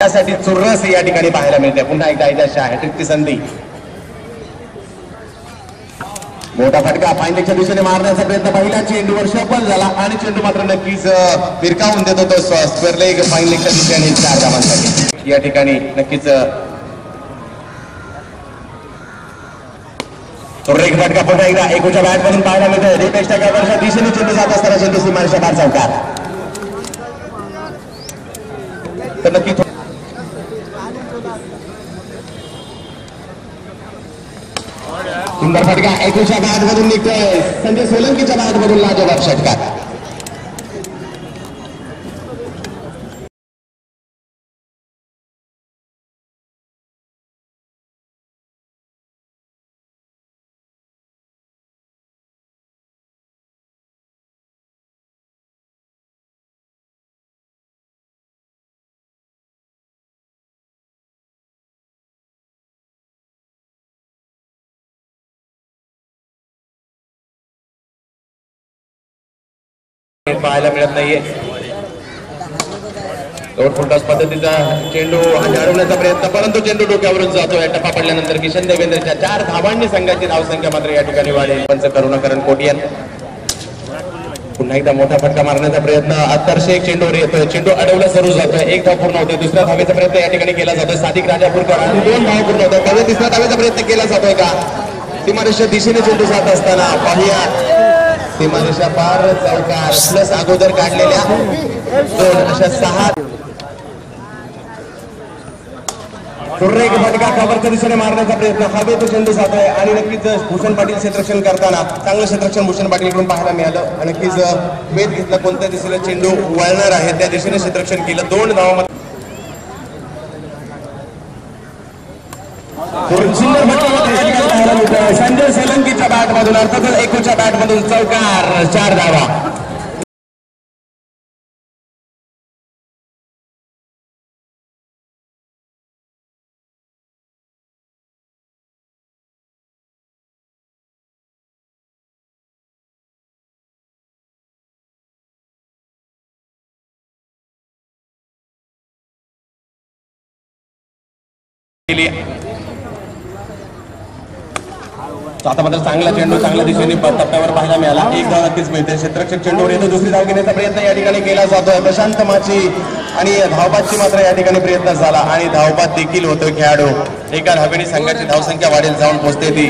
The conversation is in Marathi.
त्यासाठी चुरस या ठिकाणी पाहायला मिळते। पुन्हा एकदा इथे हॅट्रिकची संधी, मोठा फटका फायनलच्या दिशेने मारण्याचा प्रयत्न, पहिला चेंडूवर सफल झाला आणि चेंडू मात्र नक्कीच फिरकावून देतो तो स्क्वेअर लेग फायनलच्या दिशेने 4 धावांसाठी। या ठिकाणी नक्कीच सुरेख फटका पुन्हा एकदा एकूच्या बॅट मधून पाहायला मिळतोय। रितेश टाकावरच्या दिशेने चेंडू जात असताना चेंडू सीमारेषा बाहेर चौकार, तर नक्की सुंदर फटका एकूच्या बॅट मधून निघतोय। संजय सोलंकीच्या बॅट मधून लाजवाब षटकार। पाहायला मिळत नाहीये। फुलटॉस पद्धतीचा चेंडू अडवण्याचा प्रयत्न, परंतु चेंडू डोक्यावरून जातोय। टप्पा पडल्यानंतर किशन देवेंद्रच्या 4 धावांनी संघाची धावसंख्या मात्र या ठिकाणी वाढेल। पंच करुणाकरण कोटियन पुन्हा एकदा मोठा फटका मारण्याचा प्रयत्न, अत्तर शेख चेंडूवर येतोय, चेंडू अडवला सुरू जातोय। 1 धाव पूर्ण होते, दुसऱ्या धावेचा प्रयत्न या ठिकाणी केला जातोय। सादिक राजापूरकर आणि 2 धाव पूर्ण होतात, त्यावेळी तिसऱ्या धावेचा प्रयत्न केला जातोय का? सीमारेषा दिशेने चेंडू जात असताना पाहूया, सीमारेषा पार चौकार प्लस अगोदर काढलेल्या 2 अशा 6 सुरेख फटका कव्हरच्या दिशेने मारण्याचा प्रयत्न, हवेत चेंडू जातोय आणि नक्कीच भूषण पाटील क्षेत्ररक्षण करताना चांगलं क्षेत्ररक्षण भूषण पाटीलकडून पाहायला मिळालं। नक्कीच वेध घेतला, कोणत्या दिशेने चेंडू वळणार आहे त्या दिशेने क्षेत्ररक्षण केलं। 2 धावा संजय सोलंकीच्या बॅट मधून, अर्थातच एकूच्या बॅट मधून चौकार, 4 धावा। आता मात्र चांगला चेंडू चांगल्या दिशेने टप्प्यावर पाहायला मिळाला। 1 धाव नक्कीच मिळते। क्षेत्ररक्षक चेंडूवर येतो, दुसरी धाव घेण्याचा प्रयत्न या ठिकाणी केला जातोय। प्रशांत माची आणि धावबादची मात्र या ठिकाणी प्रयत्न झाला आणि धावबाद देखील होतोय खेळाडू। एका धावेने संघाची धावसंख्या वाढेल, जाऊन पोहोचते ती